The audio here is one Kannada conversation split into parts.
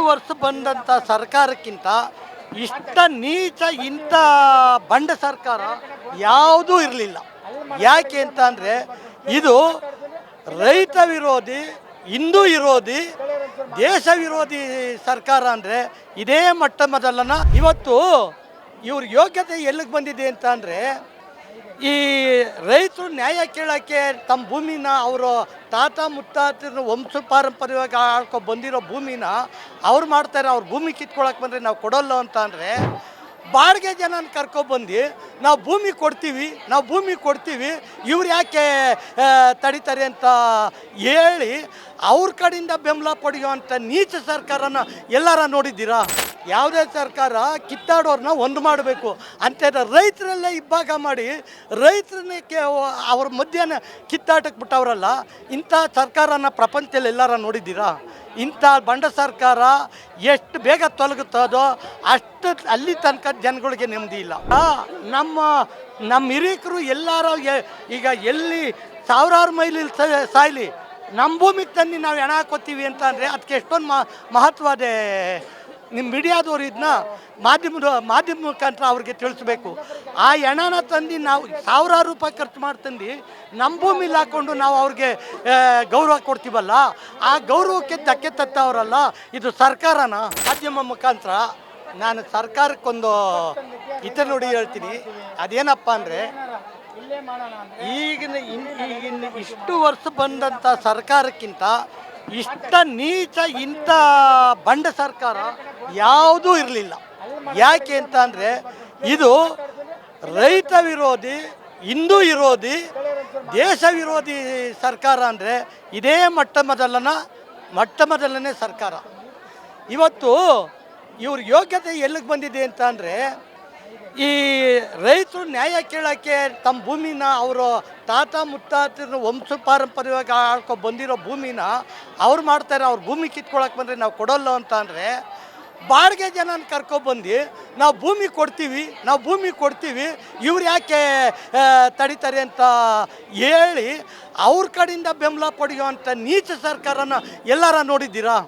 ವರ್ಷ ಬಂದಂಥ ಸರ್ಕಾರಕ್ಕಿಂತ ಇಷ್ಟ ನೀಚ ಇಂಥ ಬಂಡ ಸರ್ಕಾರ ಯಾವುದೂ ಇರಲಿಲ್ಲ. ಯಾಕೆ ಅಂತ ಅಂದರೆ ಇದು ರೈತ ವಿರೋಧಿ, ಹಿಂದೂ ವಿರೋಧಿ, ದೇಶ ವಿರೋಧಿ ಸರ್ಕಾರ ಅಂದರೆ ಇದೇ ಮಟ್ಟ ಮೊದಲನ. ಇವತ್ತು ಇವ್ರ ಯೋಗ್ಯತೆ ಎಲ್ಲಿಗೆ ಬಂದಿದೆ ಅಂತ ಅಂದರೆ, ಈ ರೈತರು ನ್ಯಾಯ ಕೇಳೋಕ್ಕೆ ತಮ್ಮ ಭೂಮಿನ ಅವರು ತಾತ ಮುತ್ತಾತನ ವಂಶ ಪಾರಂಪರ್ಯವಾಗಿ ಆಳ್ಕೊ ಬಂದಿರೋ ಭೂಮಿನ ಅವ್ರು ಮಾಡ್ತಾರೆ. ಅವ್ರ ಭೂಮಿ ಕಿತ್ಕೊಳಕ್ಕೆ ಬಂದರೆ ನಾವು ಕೊಡೋಲ್ಲ ಅಂತ ಅಂದರೆ, ಬಾಡಿಗೆ ಜನನ ಕರ್ಕೊಬಂದು ನಾವು ಭೂಮಿ ಕೊಡ್ತೀವಿ ಇವ್ರು ಯಾಕೆ ತಡೀತಾರೆ ಅಂತ ಹೇಳಿ ಅವ್ರ ಕಡೆಯಿಂದ ಬೆಂಬಲ ಪಡೆಯುವಂಥ ನೀಚ ಸರ್ಕಾರನ ಎಲ್ಲರ ನೋಡಿದ್ದೀರಾ? ಯಾವುದೇ ಸರ್ಕಾರ ಕಿತ್ತಾಡೋರನ್ನ ಒಂದು ಮಾಡಬೇಕು ಅಂತ ರೈತರಲ್ಲೇ ಇಬ್ಬಾಗ ಮಾಡಿ ರೈತರನ್ನಕ್ಕೆ ಅವ್ರ ಮಧ್ಯಾಹ್ನ ಕಿತ್ತಾಟಕ್ಕೆ ಬಿಟ್ಟವರಲ್ಲ. ಇಂಥ ಸರ್ಕಾರನ ಪ್ರಪಂಚದಲ್ಲಿ ಎಲ್ಲರ ನೋಡಿದ್ದೀರಾ? ಇಂಥ ಬಂಡ ಸರ್ಕಾರ ಎಷ್ಟು ಬೇಗ ತೊಲಗುತ್ತದೋ ಅಷ್ಟು ಅಲ್ಲಿ ತನಕ ಜನಗಳಿಗೆ ನೆಮ್ಮದಿ ಇಲ್ಲ. ನಮ್ಮ ಹಿರಿಯರು ಎಲ್ಲರೂ ಈಗ ಎಲ್ಲಿ ಸಾವಿರಾರು ಮೈಲಿ ಸಾಯ್ಲಿ, ನಮ್ಮ ಭೂಮಿಗೆ ತಂದು ನಾವು ಹೆಣ ಹಾಕೋತೀವಿ ಅಂತ ಅಂದರೆ ಅದಕ್ಕೆ ಎಷ್ಟೊಂದು ಮಹತ್ವ ಅದೇ. ನಿಮ್ಮ ಮೀಡಿಯಾದವ್ರು ಇದನ್ನ ಮಾಧ್ಯಮ ಮುಖಾಂತರ ಅವ್ರಿಗೆ ತಿಳಿಸ್ಬೇಕು. ಆ ಹೆಣನ ತಂದು ನಾವು ಸಾವಿರಾರು ರೂಪಾಯಿ ಖರ್ಚು ಮಾಡ್ತಂದು ನಮ್ಮ ಭೂಮಿಲಿ ಹಾಕ್ಕೊಂಡು ನಾವು ಅವ್ರಿಗೆ ಗೌರವ ಕೊಡ್ತೀವಲ್ಲ, ಆ ಗೌರವಕ್ಕೆ ಧಕ್ಕೆ ತತ್ತವರಲ್ಲ. ಇದು ಸರ್ಕಾರನ? ಮಾಧ್ಯಮ ಮುಖಾಂತರ ನಾನು ಸರ್ಕಾರಕ್ಕೊಂದು ನುಡಿ ಹೇಳ್ತೀನಿ. ಅದೇನಪ್ಪ ಅಂದರೆ, ಈಗಿನ ಇಷ್ಟು ವರ್ಷ ಬಂದಂಥ ಸರ್ಕಾರಕ್ಕಿಂತ ಇಷ್ಟ ನೀಚ ಇಂಥ ಬಂಡ ಸರ್ಕಾರ ಯಾವುದೂ ಇರಲಿಲ್ಲ. ಯಾಕೆ ಅಂತ ಅಂದರೆ ಇದು ರೈತ ವಿರೋಧಿ, ಹಿಂದೂ ವಿರೋಧಿ, ದೇಶ ವಿರೋಧಿ ಸರ್ಕಾರ ಅಂದರೆ ಇದೇ ಮೊಟ್ಟ ಮೊದಲನೇ ಸರ್ಕಾರ. ಇವತ್ತು ಇವ್ರ ಯೋಗ್ಯತೆ ಎಲ್ಲಿಗೆ ಬಂದಿದೆ ಅಂತ ಅಂದರೆ, ಈ ರೈತರು ನ್ಯಾಯ ಕೇಳೋಕ್ಕೆ ತಮ್ಮ ಭೂಮಿನ ಅವರು ತಾತ ಮುತ್ತಾತನ ವಂಶ ಪಾರಂಪರ್ಯವಾಗಿ ಆಳ್ಕೊ ಬಂದಿರೋ ಭೂಮಿನ ಅವ್ರು ಮಾಡ್ತಾರೆ. ಅವ್ರ ಭೂಮಿ ಕಿತ್ಕೊಳಕ್ಕೆ ಬಂದರೆ ನಾವು ಕೊಡೋಲ್ಲ ಅಂತ ಅಂದರೆ, ಬಾಡಿಗೆ ಜನನ ಕರ್ಕೊಬಂದು ನಾವು ಭೂಮಿ ಕೊಡ್ತೀವಿ ಇವ್ರು ಯಾಕೆ ತಡೀತಾರೆ ಅಂತ ಹೇಳಿ ಅವ್ರ ಕಡೆಯಿಂದ ಬೆಂಬಲ ಪಡೆಯುವಂಥ ನೀಚ ಸರ್ಕಾರನ ಎಲ್ಲರ ನೋಡಿದ್ದೀರಾ?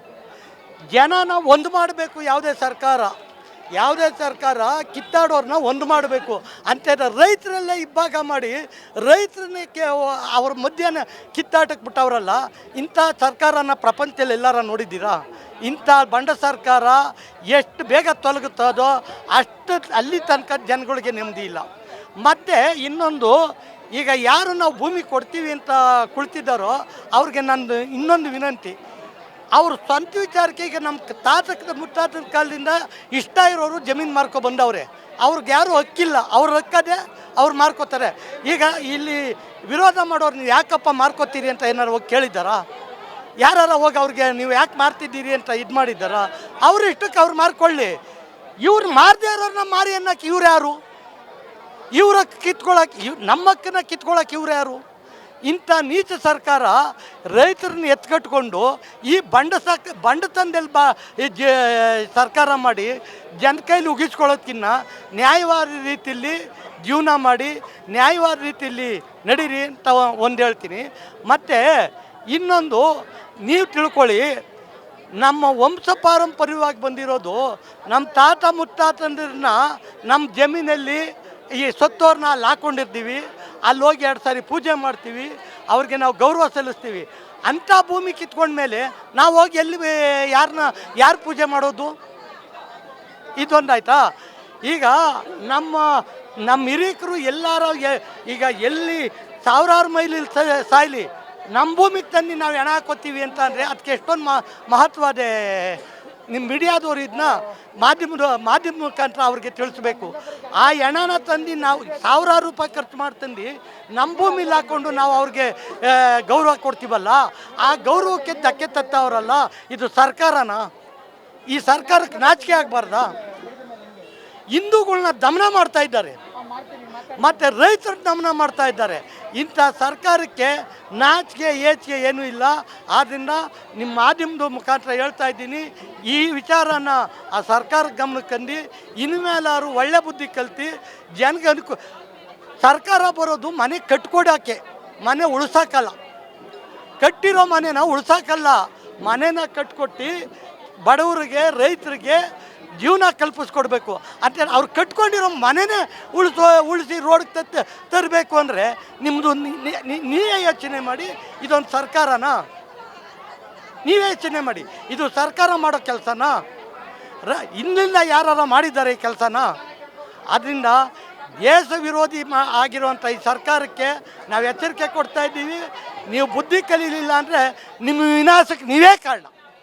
ಜನನ ಒಂದು ಮಾಡಬೇಕು. ಯಾವುದೇ ಸರ್ಕಾರ ಕಿತ್ತಾಡೋರನ್ನ ಒಂದು ಮಾಡಬೇಕು ಅಂತ ರೈತರಲ್ಲೇ ಇಬ್ಬಾಗ ಮಾಡಿ ರೈತರನ್ನಕ್ಕೆ ಅವ್ರ ಮಧ್ಯಾಹ್ನ ಕಿತ್ತಾಟಕ್ಕೆ ಬಿಟ್ಟವರಲ್ಲ. ಇಂಥ ಸರ್ಕಾರನ ಪ್ರಪಂಚದಲ್ಲಿ ಎಲ್ಲರ ನೋಡಿದ್ದೀರಾ? ಇಂಥ ಬಂಡ ಸರ್ಕಾರ ಎಷ್ಟು ಬೇಗ ತೊಲಗುತ್ತದೋ ಅಷ್ಟು ಅಲ್ಲಿ ತನಕ ಜನಗಳಿಗೆ ನೆಮ್ಮದಿ ಇಲ್ಲ. ಮತ್ತು ಇನ್ನೊಂದು, ಈಗ ಯಾರು ನಾವು ಭೂಮಿ ಕೊಡ್ತೀವಿ ಅಂತ ಕುಳಿತಿದ್ದಾರೋ ಅವ್ರಿಗೆ ನಂದು ಇನ್ನೊಂದು ವಿನಂತಿ. ಅವ್ರ ಸ್ವಂತ ವಿಚಾರಕ್ಕೆ ಈಗ ನಮ್ಮ ತಾತದ ಮುತ್ತಾತನ ಕಾಲದಿಂದ ಇಷ್ಟ ಇರೋರು ಜಮೀನು ಮಾರ್ಕೊ ಬಂದವ್ರೆ. ಅವ್ರಿಗೆ ಯಾರೂ ಹಕ್ಕಿಲ್ಲ, ಅವ್ರ ಹಕ್ಕದೇ ಅವ್ರು ಮಾರ್ಕೋತಾರೆ. ಈಗ ಇಲ್ಲಿ ವಿರೋಧ ಮಾಡೋರು ನೀವು ಯಾಕಪ್ಪ ಮಾರ್ಕೋತೀರಿ ಅಂತ ಏನಾರು ಹೋಗಿ ಕೇಳಿದ್ದಾರಾ? ಯಾರು ಹೋಗಿ ಅವ್ರಿಗೆ ನೀವು ಯಾಕೆ ಮಾರ್ತಿದ್ದೀರಿ ಅಂತ ಇದು ಮಾಡಿದ್ದಾರಾ? ಅವ್ರ ಇಷ್ಟಕ್ಕೆ ಅವ್ರು ಮಾರ್ಕೊಳ್ಳಿ. ಇವ್ರು ಮಾರದೇ ಇರೋರನ್ನ ಮಾರಿ ಅನ್ನೋಕೆ ಇವ್ರು ಯಾರು? ಇವ್ರ ಕಿತ್ಕೊಳ್ಳೋಕೆ ನಮ್ಮಕ್ಕನ್ನ ಕಿತ್ಕೊಳ್ಳೋಕೆ ಇವ್ರು ಯಾರು? ಇಂಥ ನೀಚ ಸರ್ಕಾರ ರೈತರನ್ನ ಎತ್ಕಟ್ಕೊಂಡು ಈ ಬಂಡತನದಲ್ಲಿ ಸರ್ಕಾರ ಮಾಡಿ ಜನ ಕೈಲಿ ಉಗಿಸ್ಕೊಳ್ಳೋದಕ್ಕಿಂತ ನ್ಯಾಯವಾದ ರೀತಿಯಲ್ಲಿ ಜೀವನ ಮಾಡಿ ನ್ಯಾಯವಾದ ರೀತಿಯಲ್ಲಿ ನಡೀರಿ ಅಂತ ಒಂದು ಹೇಳ್ತೀನಿ. ಮತ್ತು ಇನ್ನೊಂದು ನೀವು ತಿಳ್ಕೊಳ್ಳಿ, ನಮ್ಮ ವಂಶ ಪಾರಂಪರ್ಯವಾಗಿ ಬಂದಿರೋದು ನಮ್ಮ ತಾತ ಮುತ್ತಾತಂದ್ರನ್ನ ನಮ್ಮ ಜಮೀನಲ್ಲಿ ಈ ಸತ್ತೋರನ್ನ ಅಲ್ಲಿ ಹಾಕ್ಕೊಂಡಿರ್ತೀವಿ. ಅಲ್ಲಿ ಹೋಗಿ 2 ಸಾರಿ ಪೂಜೆ ಮಾಡ್ತೀವಿ, ಅವ್ರಿಗೆ ನಾವು ಗೌರವ ಸಲ್ಲಿಸ್ತೀವಿ. ಅಂಥ ಭೂಮಿ ಕಿತ್ಕೊಂಡ್ಮೇಲೆ ನಾವು ಹೋಗಿ ಯಾರು ಪೂಜೆ ಮಾಡೋದು? ಇದೊಂದಾಯ್ತಾ? ಈಗ ನಮ್ಮ ಹಿರಿಯರು ಎಲ್ಲರೂ ಈಗ ಎಲ್ಲಿ ಸಾವಿರಾರು ಮೈಲಿ ಸಾಯ್ಲಿ, ನಮ್ಮ ಭೂಮಿಗೆ ತಂದು ನಾವು ಹೆಣ ಹಾಕೋತೀವಿ ಅಂತ ಅಂದರೆ ಅದಕ್ಕೆ ಎಷ್ಟೊಂದು ಮಹತ್ವ ಅದೇ. ನಿಮ್ಮ ಮೀಡಿಯಾದವ್ರು ಇದನ್ನ ಮಾಧ್ಯಮ ಮುಖಾಂತರ ಅವ್ರಿಗೆ ತಿಳಿಸ್ಬೇಕು. ಆ ಹೆಣನ ತಂದು ನಾವು ಸಾವಿರಾರು ರೂಪಾಯಿ ಖರ್ಚು ಮಾಡ್ತಂದು ನಮ್ಮ ಭೂಮಿಲಿ ಹಾಕ್ಕೊಂಡು ನಾವು ಅವ್ರಿಗೆ ಗೌರವ ಕೊಡ್ತೀವಲ್ಲ, ಆ ಗೌರವಕ್ಕೆ ಧಕ್ಕೆ ತತ್ತವರಲ್ಲ. ಇದು ಸರ್ಕಾರನ? ಈ ಸರ್ಕಾರಕ್ಕೆ ನಾಚಿಕೆ ಆಗಬಾರ್ದಾ? ಹಿಂದೂಗಳನ್ನ ದಮನ ಮಾಡ್ತಾ ಇದ್ದಾರೆ ಮತ್ತು ರೈತರು ದಮನ ಮಾಡ್ತಾ ಇದ್ದಾರೆ. ಇಂಥ ಸರ್ಕಾರಕ್ಕೆ ನಾಚಿಕೆ ಏಚಿಕೆ ಏನೂ ಇಲ್ಲ. ಆದ್ದರಿಂದ ನಿಮ್ಮ ಮಾಧ್ಯಮದ ಮುಖಾಂತರ ಹೇಳ್ತಾ ಇದ್ದೀನಿ, ಈ ವಿಚಾರನ ಆ ಸರ್ಕಾರ ಗಮನಕ್ಕೆ ತಂದು ಇನ್ಮೇಲಾರು ಒಳ್ಳೆ ಬುದ್ಧಿ ಕಲ್ತು ಜನಗೆ ಸರ್ಕಾರ ಬರೋದು ಮನೆ ಕಟ್ಕೊಡೋಕ್ಕೆ, ಮನೆ ಉಳ್ಸೋಕ್ಕಲ್ಲ. ಕಟ್ಟಿರೋ ಮನೆನ ಉಳ್ಸೋಕ್ಕಲ್ಲ, ಮನೆನ ಕಟ್ಕೊಟ್ಟು ಬಡವರಿಗೆ ರೈತರಿಗೆ ಜೀವನ ಕಲ್ಪಿಸ್ಕೊಡ್ಬೇಕು ಅಂತೇಳಿ ಅವ್ರು ಕಟ್ಕೊಂಡಿರೋ ಮನೆನೇ ಉಳಿಸಿ ರೋಡ್ಗೆ ತರಬೇಕು ಅಂದರೆ ನಿಮ್ಮದು ನೀವೇ ಯೋಚನೆ ಮಾಡಿ. ಇದೊಂದು ಸರ್ಕಾರನಾ? ನೀವೇ ಯೋಚನೆ ಮಾಡಿ, ಇದು ಸರ್ಕಾರ ಮಾಡೋ ಕೆಲಸನಾ? ಇನ್ನಿಂದ ಯಾರು ಮಾಡಿದ್ದಾರೆ ಈ ಕೆಲಸನ? ಅದರಿಂದ ದೇಶ ವಿರೋಧಿ ಆಗಿರುವಂಥ ಈ ಸರ್ಕಾರಕ್ಕೆ ನಾವು ಎಚ್ಚರಿಕೆ ಕೊಡ್ತಾ ಇದ್ದೀವಿ. ನೀವು ಬುದ್ಧಿ ಕಲೀಲಿಲ್ಲ ಅಂದರೆ ನಿಮ್ಮ ವಿನಾಶಕ್ಕೆ ನೀವೇ ಕಾರಣ.